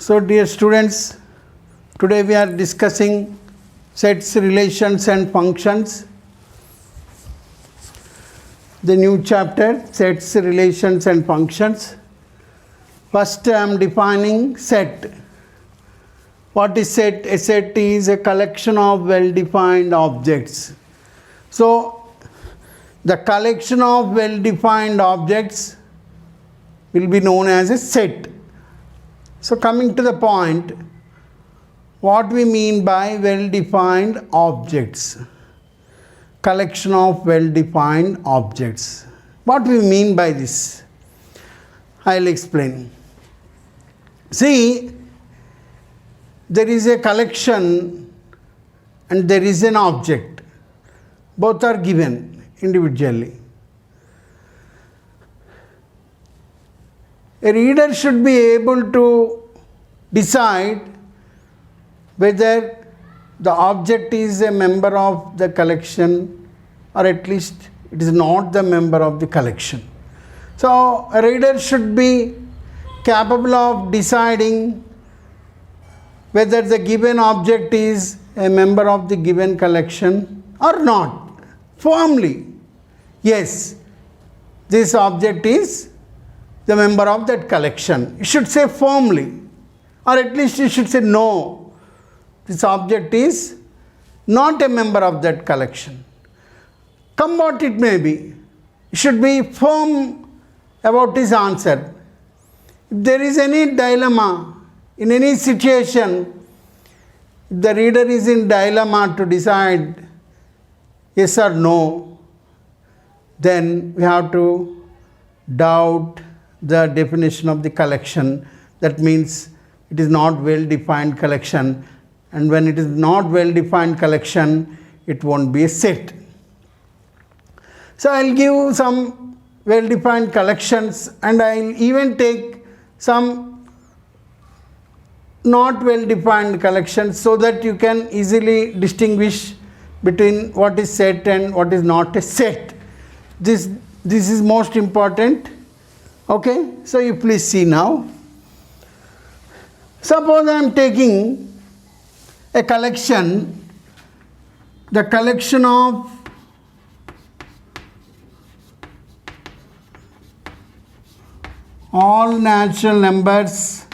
So dear students, today we are discussing sets, relations and functions. The new chapter, sets, relations and functions. First I am defining set. What is set? A set is a collection of well-defined objects. So the collection of well-defined objects will be known as a set. So coming to the point, what we mean by well-defined objects? Collection of well-defined objects. What we mean by this? I'll explain. See, there is a collection and there is an object. Both are given individually. A reader should be able to decide whether the object is a member of the collection or at least it is not the member of the collection. So a reader should be capable of deciding whether the given object is a member of the given collection or not. Firmly, yes, this object is the member of that collection. You should say firmly, or at least you should say no, this object is not a member of that collection. Come what it may be, you should be firm about his answer. If there is any dilemma in any situation, if the reader is in dilemma to decide yes or no, then we have to doubt the definition of the collection. That means it is not well-defined collection, and when it is not well-defined collection, it won't be a set. So I'll give some well-defined collections and I'll even take some not well-defined collections so that you can easily distinguish between what is set and what is not a set. This is most important. Okay, so you please see now. Suppose I am taking a collection, the collection of all natural numbers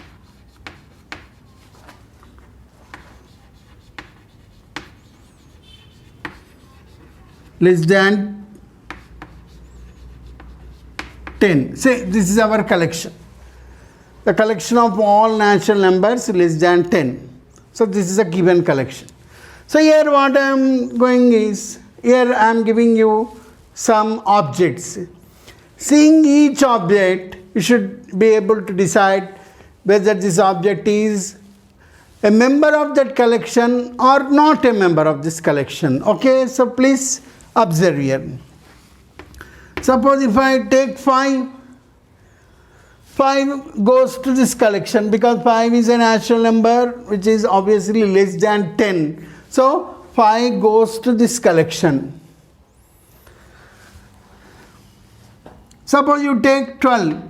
less than 10. Say this is our collection. The collection of all natural numbers less than 10. So this is a given collection. So here what I am going is, here I am giving you some objects. Seeing each object, you should be able to decide whether this object is a member of that collection or not a member of this collection. Okay, so please observe here. Suppose if I take 5 goes to this collection because 5 is a natural number which is obviously less than 10. So 5 goes to this collection. Suppose you take 12.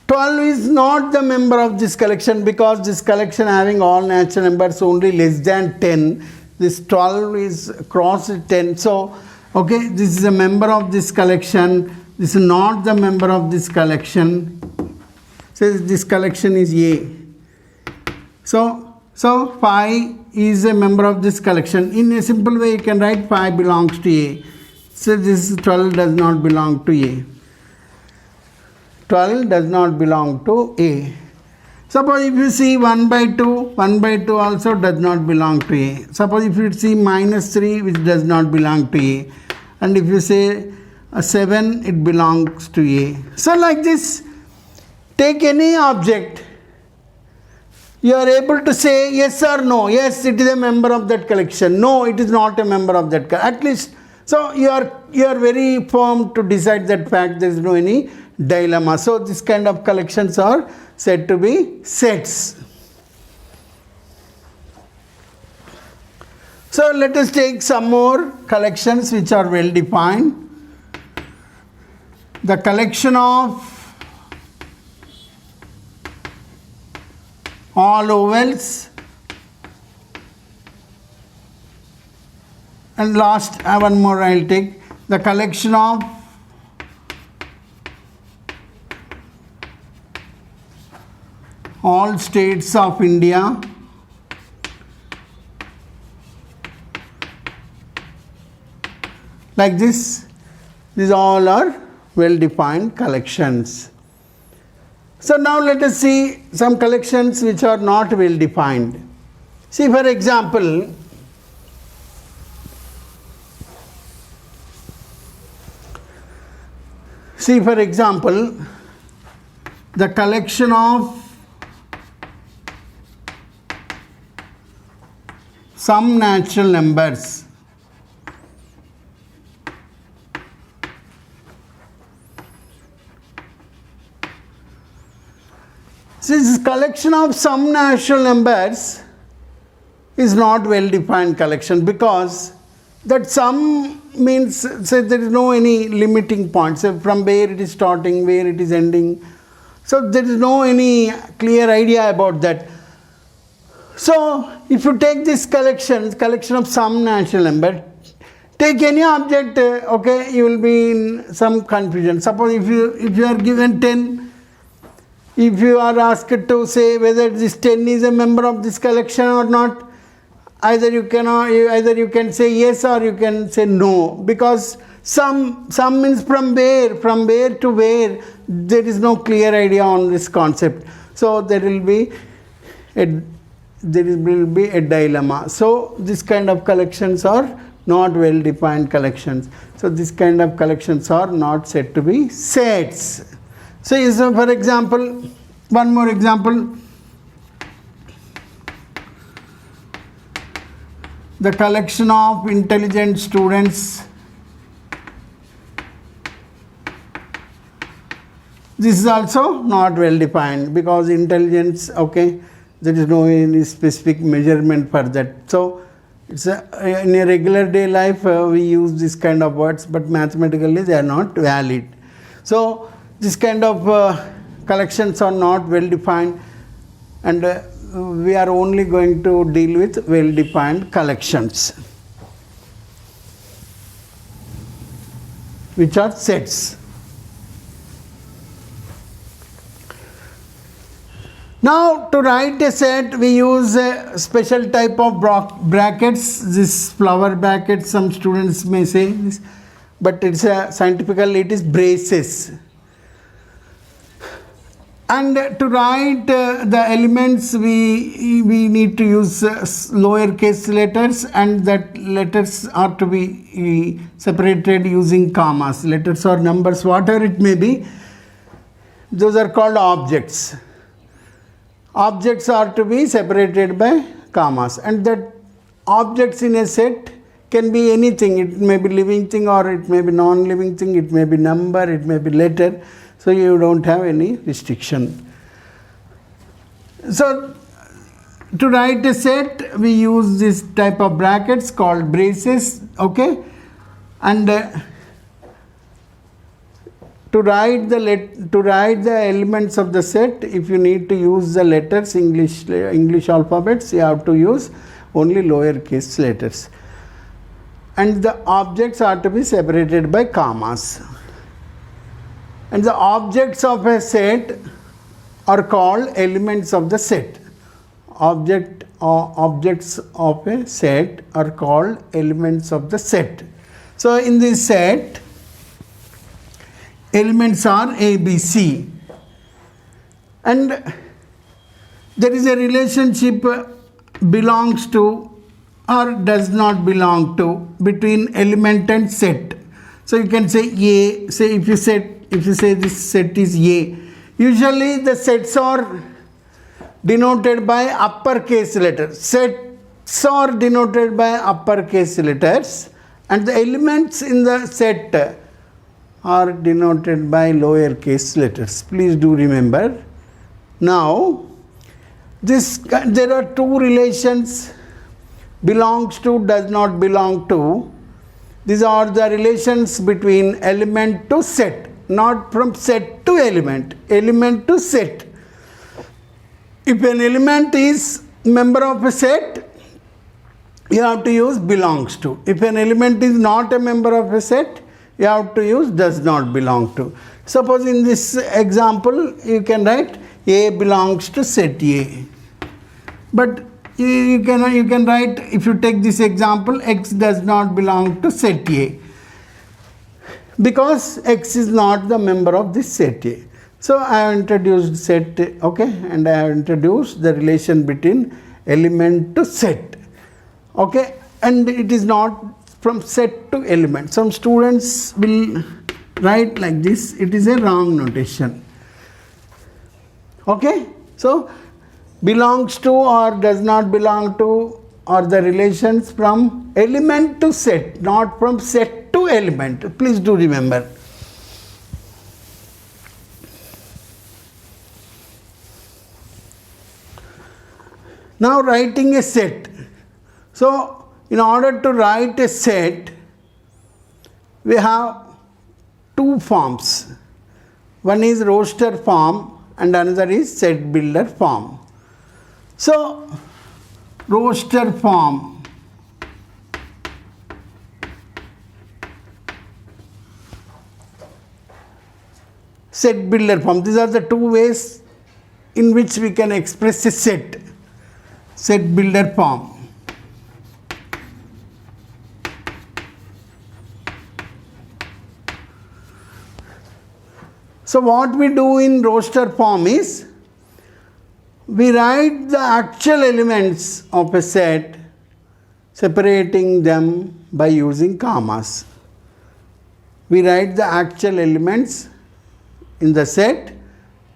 12 is not the member of this collection because this collection having all natural numbers only less than 10. This 12 is crossed 10. So okay, this is a member of this collection. This is not the member of this collection. So this collection is A. So 5 is a member of this collection. In a simple way, you can write 5 belongs to A. So this 12 does not belong to A. 12 does not belong to A. Suppose if you see 1 by 2 also does not belong to A. Suppose if you see -3, which does not belong to A. And if you say 7, it belongs to A. So like this, take any object, you are able to say yes or no. Yes, it is a member of that collection. No, it is not a member of that collection. At least, so you are very firm to decide that fact. There is no any dilemma. So this kind of collections are said to be sets. So let us take some more collections which are well defined. The collection of all ovals, and last one more I'll take, the collection of all states of India like this. These all are well defined collections. So now let us see some collections which are not well defined. See, for example, the collection of some natural numbers. This collection of some natural numbers is not well defined collection, because that sum means, say, there is no any limiting point, so from where it is starting, where it is ending. So there is no any clear idea about that. So if you take this collection of some natural number, take any object, okay, you will be in some confusion. Suppose if you are given 10, if you are asked to say whether this 10 is a member of this collection or not, either you can say yes or you can say no, because some means from where to where, there is no clear idea on this concept. So there will be a dilemma. So this kind of collections are not well defined collections. So this kind of collections are not said to be sets. So for example, one more example, the collection of intelligent students. This is also not well defined, because intelligence, okay, there is no any specific measurement for that. So it's in a regular day life we use this kind of words, but mathematically they are not valid. So this kind of collections are not well defined, and we are only going to deal with well defined collections, which are sets. Now to write a set, we use a special type of brackets, this flower brackets, some students may say this, but it's scientifically it is braces. And to write the elements, we need to use lowercase letters, and that letters are to be separated using commas. Letters or numbers, whatever it may be, those are called objects. Objects are to be separated by commas, and that objects in a set can be anything. It may be living thing, or it may be non-living thing, it may be number, it may be letter. So you don't have any restriction. So to write a set, we use this type of brackets called braces, okay, and to write the elements of the set, if you need to use the letters, English alphabets, you have to use only lowercase letters, and the objects are to be separated by commas. And the objects of a set are called elements of the set. Objects of a set are called elements of the set. So in this set, elements are A, B, C, and there is a relationship belongs to or does not belong to between element and set. So you can say A. Say if you say this set is A, usually the sets are denoted by uppercase letters. Sets are denoted by uppercase letters, and the elements in the set are denoted by lowercase letters. Please do remember. Now, there are two relations: belongs to, does not belong to. These are the relations between element to set, not from set to element, element to set. if an element is member of a set, you have to use belongs to. If an element is not a member of a set, you have to use does not belong to. Suppose in this example, you can write A belongs to set A. But you can write, if you take this example, X does not belong to set A, because X is not the member of this set A. So I have introduced set, okay, and I have introduced the relation between element to set, okay, and it is not from set to element. Some students will write like this. It is a wrong notation, okay. So belongs to or does not belong to are the relations from element to set, not from set to element. Please do remember. Now writing a set. So in order to write a set, we have two forms. One is roster form and another is set builder form. So roster form, set builder form, these are the two ways in which we can express a set. Set builder form. So what we do in roster form is, we write the actual elements of a set, separating them by using commas. We write the actual elements in the set,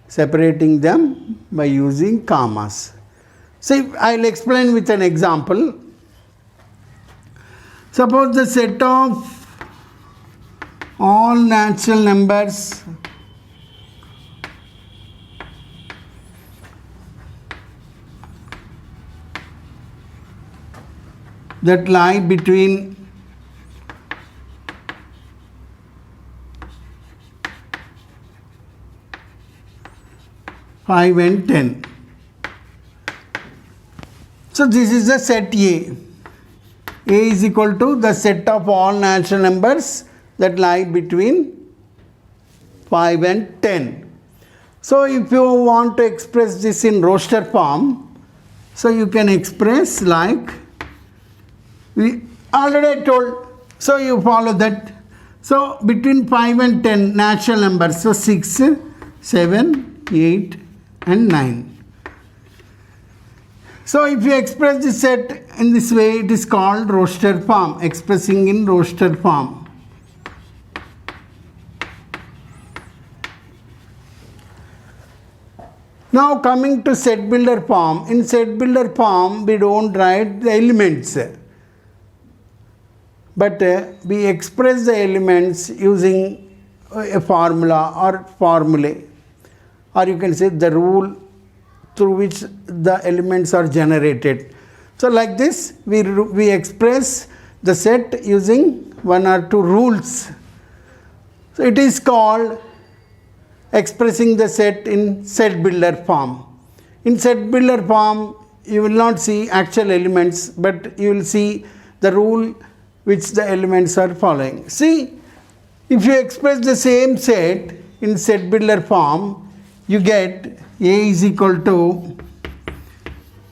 separating them by using commas. See, I'll explain with an example. Suppose the set of all natural numbers that lie between 5 and 10. So this is the set A. A is equal to the set of all natural numbers that lie between 5 and 10. So if you want to express this in roster form, so you can express like, we already told, so you follow that. So between 5 and 10 natural numbers, so 6, 7, 8 and 9. So if you express the set in this way, it is called roster form, expressing in roster form. Now coming to set builder form. In set builder form, we don't write the elements, but we express the elements using a formula or formulae, or you can say the rule through which the elements are generated. So like this, we express the set using one or two rules. So it is called expressing the set in set builder form. In set builder form, you will not see actual elements, but you will see the rule which the elements are following. See, if you express the same set in set builder form, you get A is equal to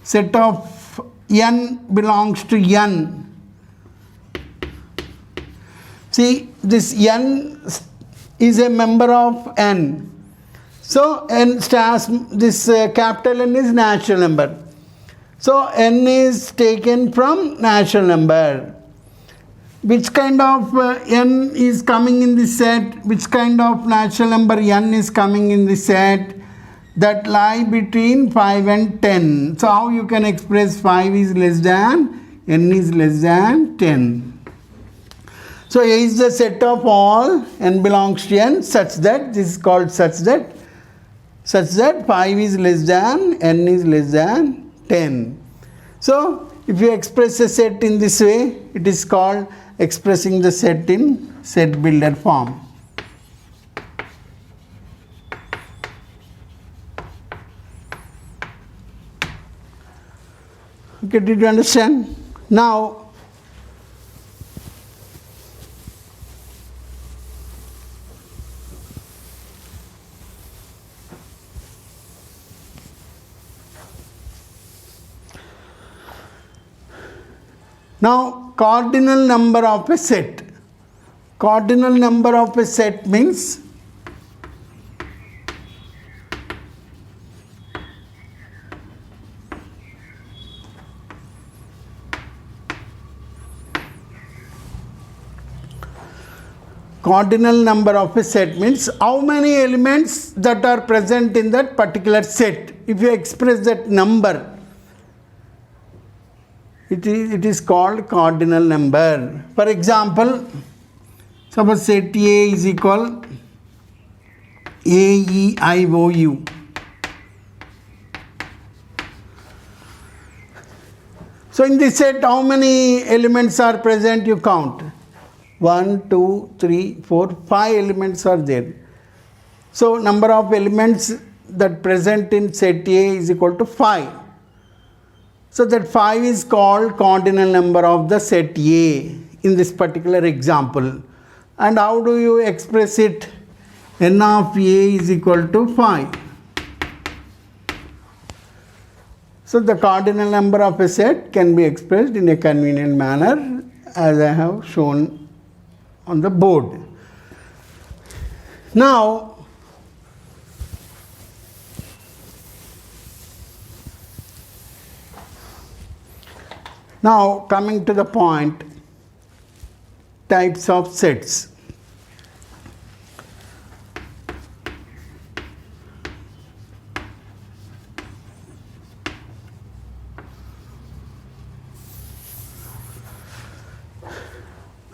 set of n belongs to n. See, this n is a member of n. So n stands, this capital N is natural number. So n is taken from natural number. Which kind of n is coming in this set? Which kind of natural number n is coming in this set? That lie between 5 and 10. So how you can express 5 is less than, n is less than 10. So A is the set of all n belongs to n such that, this is called such that 5 is less than, n is less than 10. So if you express a set in this way, it is called expressing the set in set builder form. Okay, did you understand? Now, cardinal number of a set. Cardinal number of a set means cardinal number of a set means how many elements that are present in that particular set. If you express that number, it is called cardinal number. For example, suppose set A is equal A, E, I, O, U. So in this set, how many elements are present? You count. 1, 2, 3, 4, 5 elements are there. So number of elements that present in set A is equal to 5. So that 5 is called cardinal number of the set A in this particular example. And how do you express it? N of A is equal to 5. So the cardinal number of a set can be expressed in a convenient manner as I have shown on the board. Now, coming to the point, types of sets.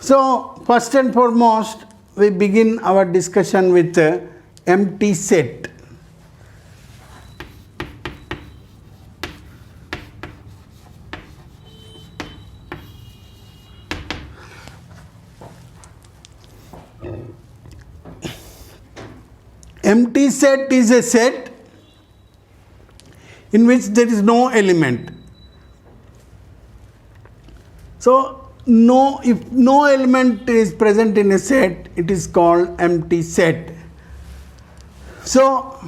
So, first and foremost, we begin our discussion with empty set. Empty set is a set in which there is no element. So, if no element is present in a set, it is called empty set. So,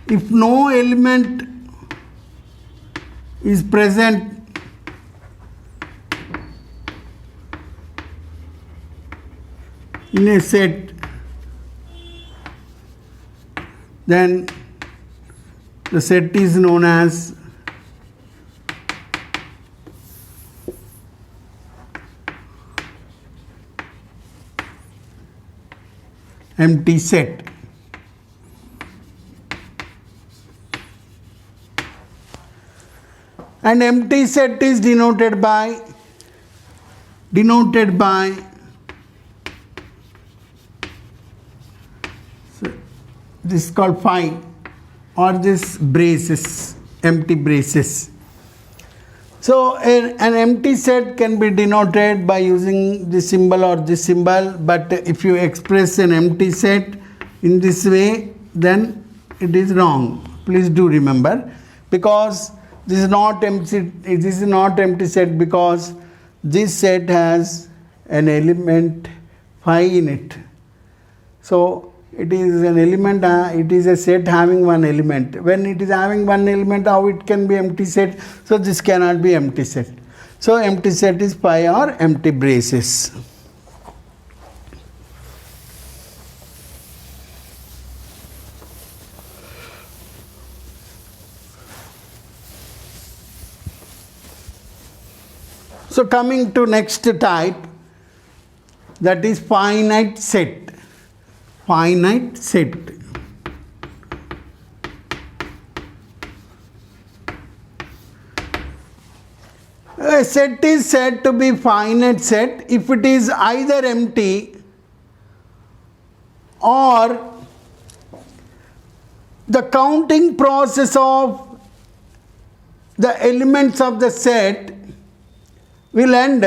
if no element is present in a set, then the set is known as empty set. And empty set is denoted by this is called phi, or this braces, empty braces. So an empty set can be denoted by using this symbol or this symbol, but if you express an empty set in this way, then it is wrong. Please do remember, because this is not empty set, because this set has an element phi in it. So it is an element, it is a set having one element. When it is having one element, how it can be empty set? So this cannot be empty set. So empty set is phi or empty braces. So coming to next type, that is finite set. Finite set. A set is said to be finite set if it is either empty or the counting process of the elements of the set will end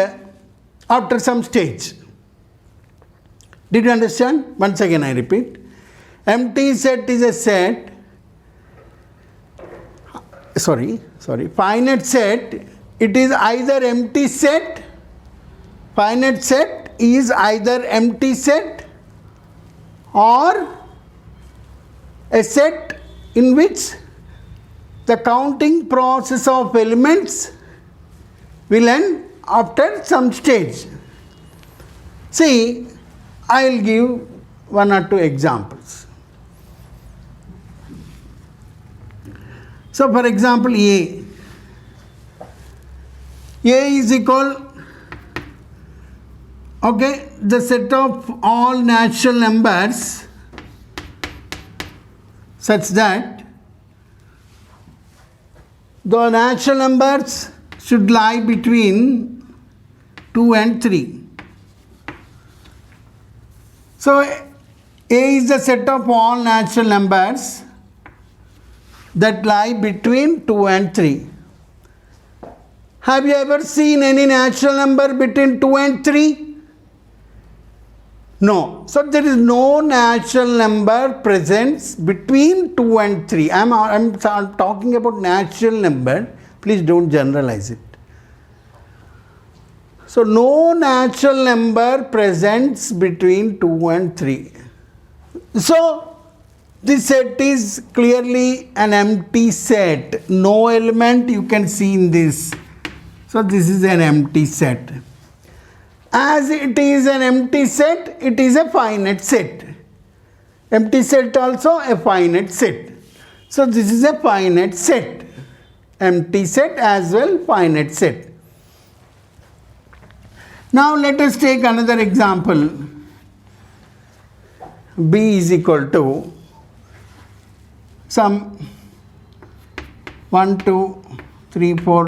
after some stage. Did you understand? Once again I repeat. Empty set is a set finite set, it is either empty set. Finite set is either empty set or a set in which the counting process of elements will end after some stage. See, I will give one or two examples. So, for example, A is equal, okay, the set of all natural numbers such that the natural numbers should lie between 2 and 3. So, A is the set of all natural numbers that lie between 2 and 3. Have you ever seen any natural number between 2 and 3? No. So, there is no natural number present between 2 and 3. I am talking about natural number. Please don't generalize it. So, no natural number presents between 2 and 3. So, this set is clearly an empty set. No element you can see in this. So, this is an empty set. As it is an empty set, it is a finite set. Empty set also a finite set. So, this is a finite set. Empty set as well, finite set. Now, let us take another example. B is equal to some 1, 2, 3, 4,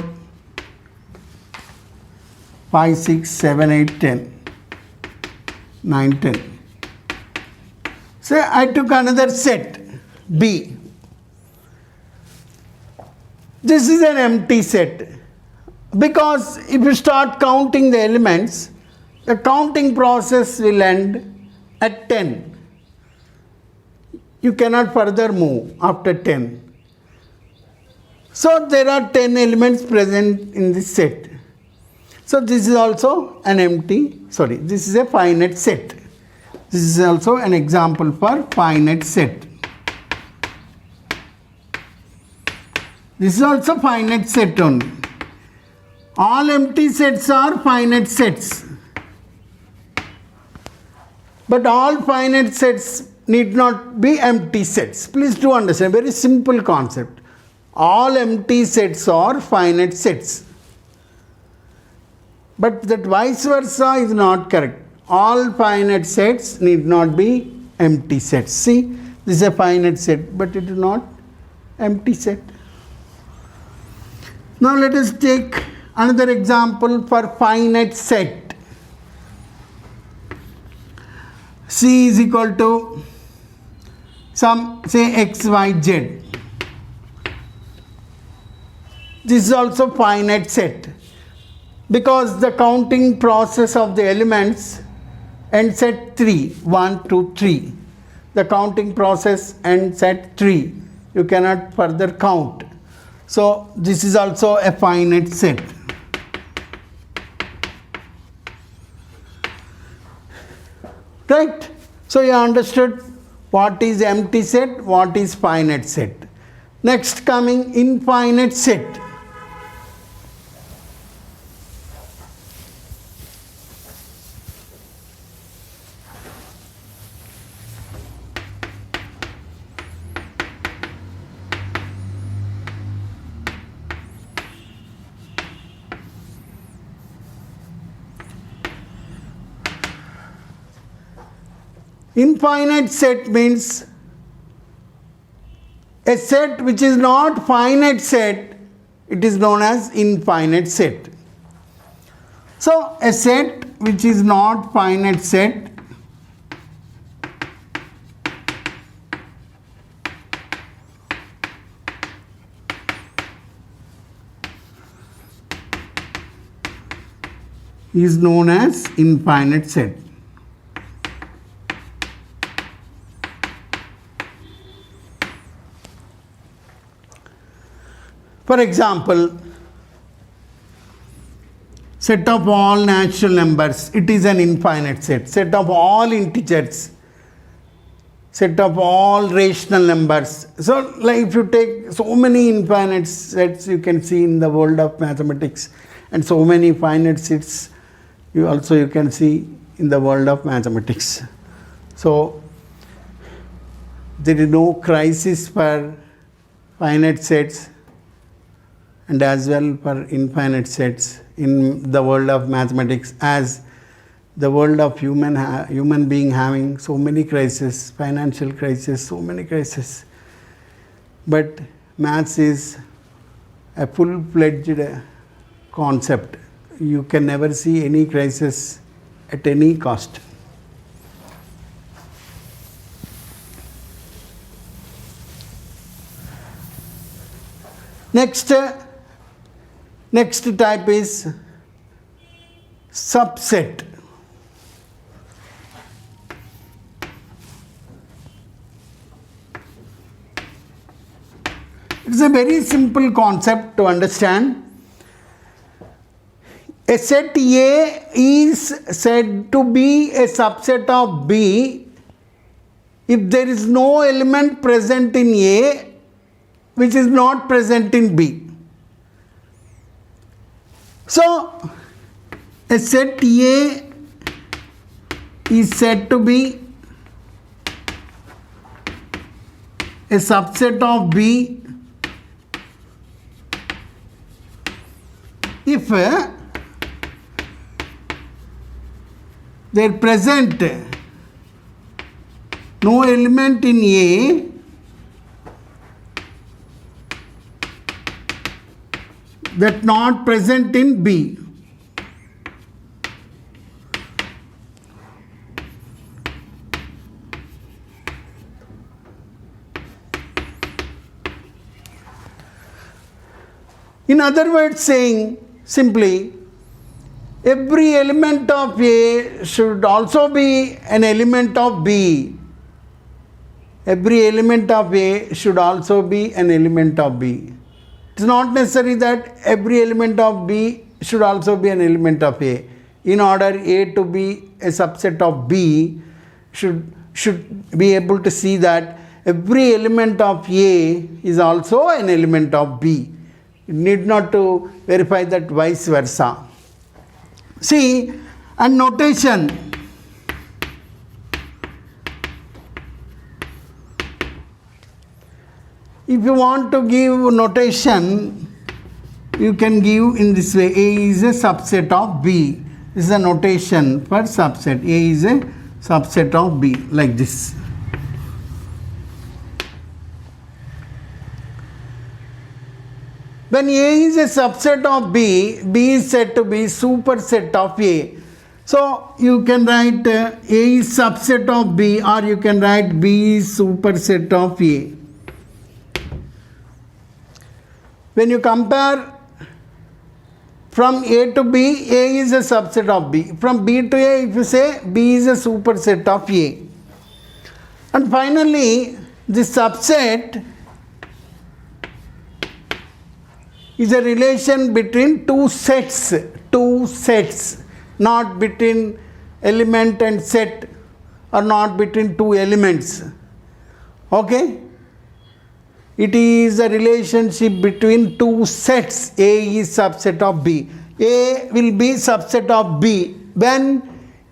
5, 6, 7, 8, 10, 9, 10. So, I took another set B. This is an empty set because if you start counting the elements, the counting process will end at 10. You cannot further move after 10. So, there are 10 elements present in this set. So, this is also an this is a finite set. This is also an example for finite set. This is also finite set only. All empty sets are finite sets. But all finite sets need not be empty sets. Please do understand, very simple concept. All empty sets are finite sets. But that vice versa is not correct. All finite sets need not be empty sets. See, this is a finite set, but it is not empty set. Now let us take another example for finite set. C is equal to some, say, x, y, z. This is also finite set because the counting process of the elements ends at 3, 1, 2, 3. The counting process ends at 3. You cannot further count. So, this is also a finite set. Right? So, you understood what is empty set, what is finite set. Next coming infinite set. Infinite set means a set which is not finite set, it is known as infinite set. So, a set which is not finite set is known as infinite set. For example, set of all natural numbers, it is an infinite set. Set of all integers, set of all rational numbers. So like if you take so many infinite sets you can see in the world of mathematics, and so many finite sets you can see in the world of mathematics. So there is no crisis for finite sets and as well for infinite sets in the world of mathematics, as the world of human being having so many crises, financial crisis, so many crises. But maths is a full-fledged concept. You can never see any crisis at any cost. Next type is subset. It's a very simple concept to understand. A set A is said to be a subset of B if there is no element present in A which is not present in B. So, a set A is said to be a subset of B if there present no element in A that not present in B. In other words, saying simply, every element of A should also be an element of B. Every element of A should also be an element of B. It is not necessary that every element of B should also be an element of A. In order A to be a subset of B, should be able to see that every element of A is also an element of B. You need not to verify that vice versa. See, and notation. If you want to give notation, you can give in this way. A is a subset of B. This is a notation for subset. A is a subset of B, like this. When A is a subset of B, B is said to be superset of A. So you can write A is subset of B, or you can write B is superset of A. When you compare from A to B, A is a subset of B. From B to A, if you say B is a superset of A. And finally, this subset is a relation between two sets, not between element and set, or not between two elements. Okay? It is a relationship between two sets. A is subset of B. A will be subset of B when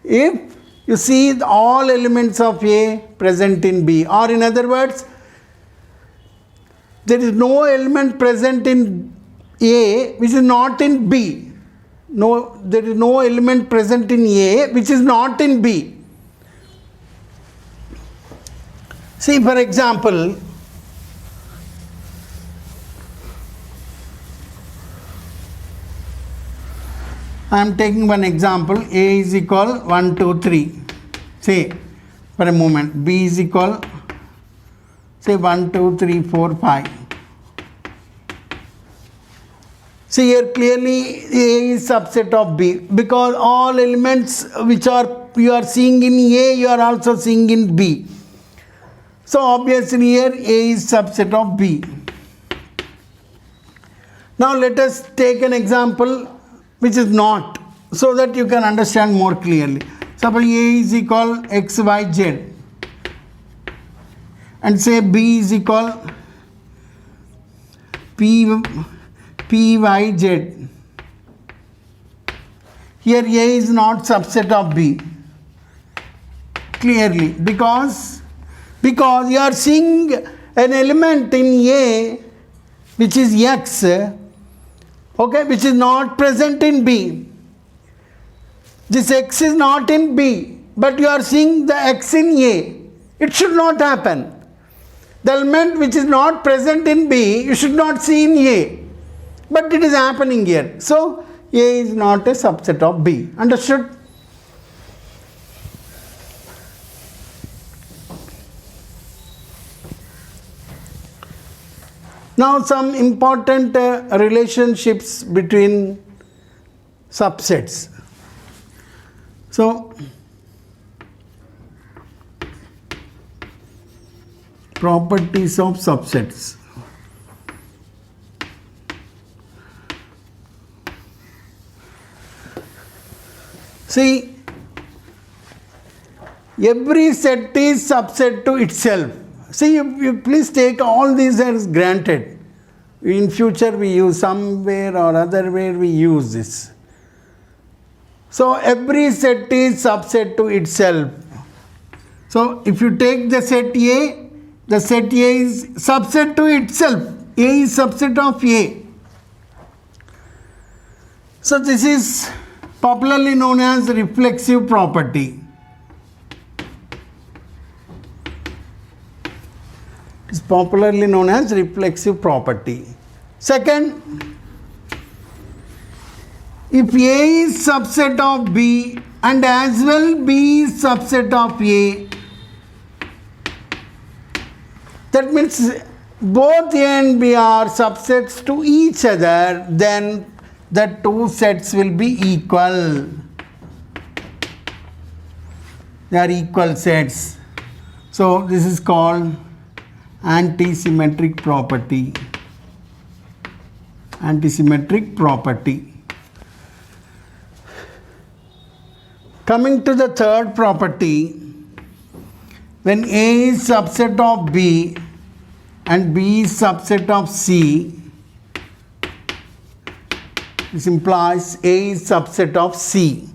if you see all elements of A present in B, or in other words, there is no element present in A which is not in B. No, there is no element present in A which is not in B. See, for example, I am taking one example. A is equal 1, 2, 3. Say for a moment. B is equal, say 1, 2, 3, 4, 5. See here clearly A is subset of B, because all elements which you are seeing in A, you are also seeing in B. So obviously here A is subset of B. Now let us take an example which is not, so that you can understand more clearly. Suppose A is equal x, y, z, and say B is equal p, y, z. Here A is not subset of B, clearly, because you are seeing an element in A which is x, okay, which is not present in B. This x is not in B, but you are seeing the x in A. It should not happen. The element which is not present in B, you should not see in A. But it is happening here. So, A is not a subset of B. Understood? Now, some important relationships between subsets. So, properties of subsets. See, every set is subset to itself. See, you please take all these as granted. In future we use somewhere or otherwhere we use this. So every set is subset to itself. So if you take the set A, the set A is subset to itself. A is subset of A. So this is popularly known as reflexive property. It's popularly known as reflexive property. Second, if A is subset of B and as well B is subset of A, that means both A and B are subsets to each other, then the two sets will be equal. They are equal sets. So this is called antisymmetric property. Antisymmetric property. Coming to the third property, when A is subset of B and B is subset of C, this implies A is subset of C.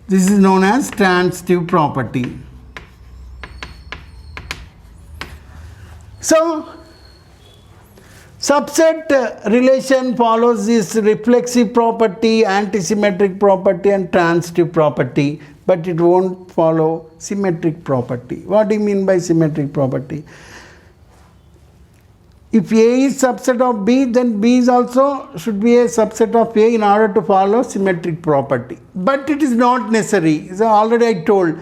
This is known as transitive property. So, subset relation follows this reflexive property, antisymmetric property and transitive property, but it won't follow symmetric property. What do you mean by symmetric property? If A is subset of B, then B is also should be a subset of A in order to follow symmetric property. But it is not necessary. So already I told,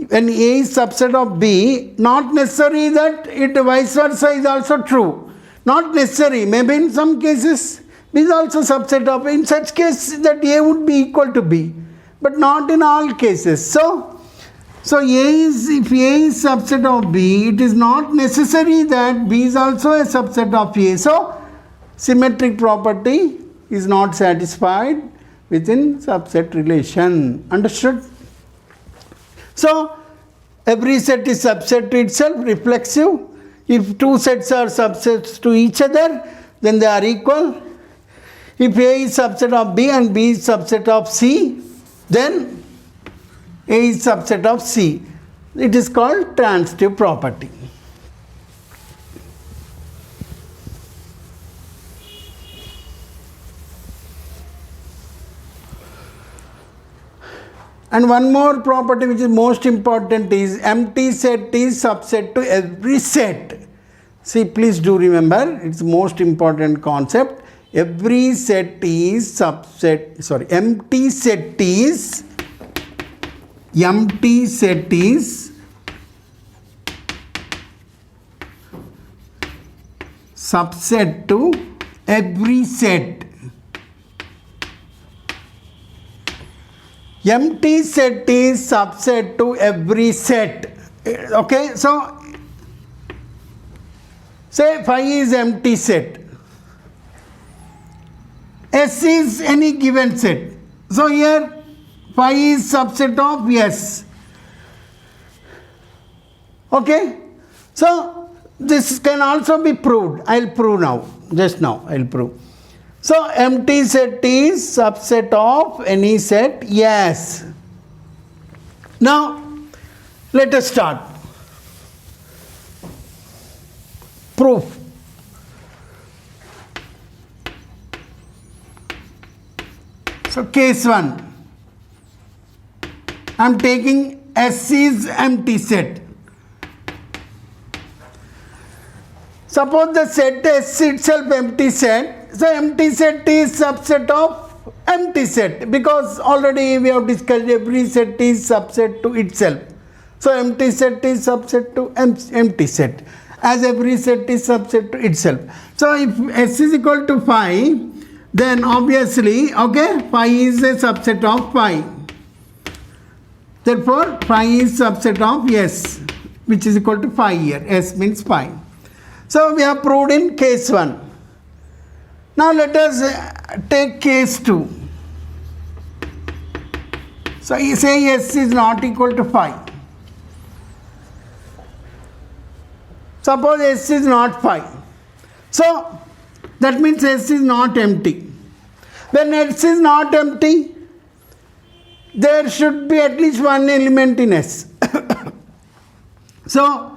when A is subset of B, not necessary that it vice versa is also true. Not necessary. Maybe in some cases B is also subset of A. In such case that A would be equal to B, but not in all cases. So if A is subset of B, it is not necessary that B is also a subset of A. So symmetric property is not satisfied within subset relation. Understood? So every set is subset to itself, reflexive. If two sets are subsets to each other, then they are equal. If A is subset of B and B is subset of C, then A is subset of C. It is called transitive property. And one more property which is most important is empty set is subset to every set. See, please do remember, it's most important concept. Every set is subset, empty set is subset to every set. Empty set is subset to every set. Okay, so Say phi is empty set. S is any given set. So here phi is subset of S. Okay? So this can also be proved. I will prove now. Just now I will prove. So empty set is subset of any set S. Now let us start. Proof. So case 1. I am taking S is empty set. Suppose the set S itself empty set. So empty set is subset of empty set, because already we have discussed every set is subset to itself. So empty set is subset to empty set, as every set is subset to itself. So if S is equal to phi, then obviously, okay, phi is a subset of phi. Therefore phi is subset of S, which is equal to phi here. S means phi. So we have proved in case 1. Now let us take case 2. So you say S is not equal to phi. Suppose S is not phi. So that means S is not empty. When S is not empty, there should be at least one element in S. So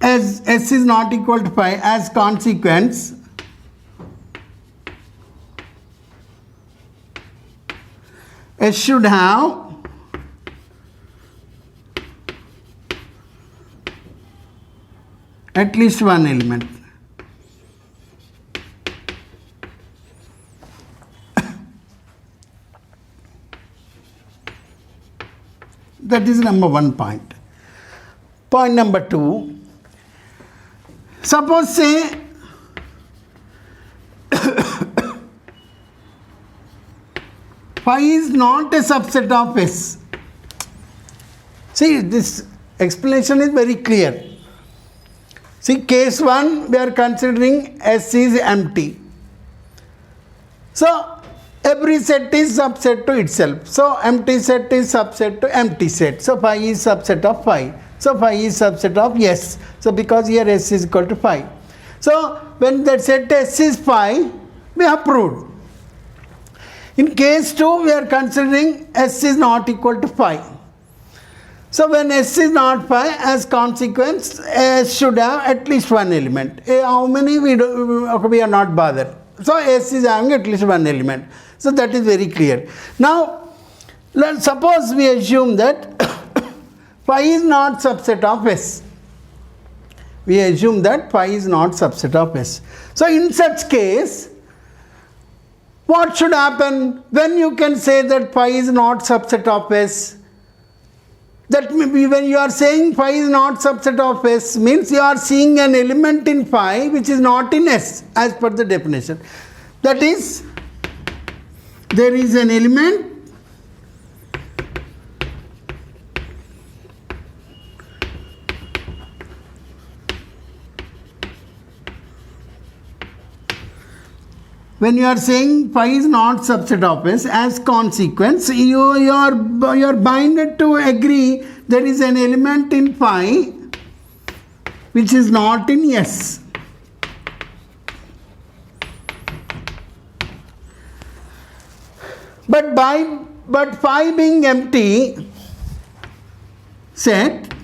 as S is not equal to phi, as consequence, S should have at least one element. That is number 1 point. Point number 2. Suppose say phi is not a subset of S. See, this explanation is very clear. See, case 1 we are considering S is empty. So every set is subset to itself. So empty set is subset to empty set. So phi is subset of phi. So phi is subset of S. So because here S is equal to phi. So when that set S is phi, we have proved. In case 2 we are considering S is not equal to phi. So when S is not phi, as consequence S should have at least one element. How many we are not bothered. So S is having at least one element. So that is very clear. Now suppose we assume that phi is not subset of S. We assume that phi is not subset of S. So in such case, what should happen when you can say that phi is not subset of S? That when you are saying phi is not subset of S, means you are seeing an element in phi which is not in S as per the definition. That is, there is an element when you are saying phi is not subset of S, as consequence you are binded to agree there is an element in phi which is not in S. But phi being empty set,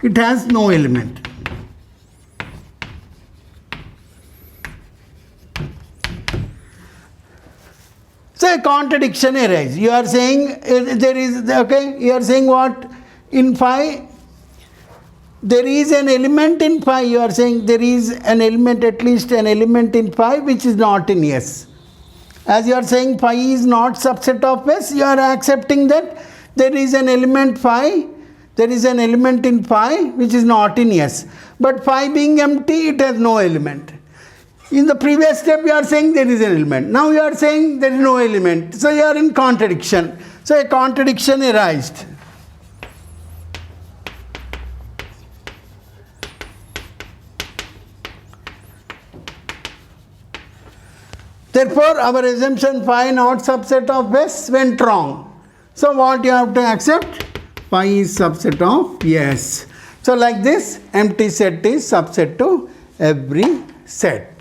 it has no element. So a contradiction arises. You are saying there is, okay, you are saying what? In phi, there is an element in phi. You are saying there is an element, at least an element in phi which is not in S. As you are saying phi is not subset of S, you are accepting that there is an element phi. There is an element in phi which is not in S. But phi being empty, it has no element. In the previous step you are saying there is an element. Now you are saying there is no element. So you are in contradiction. So a contradiction arises. Therefore, our assumption phi not subset of S went wrong. So what you have to accept? Phi is subset of S. So like this, empty set is subset to every set.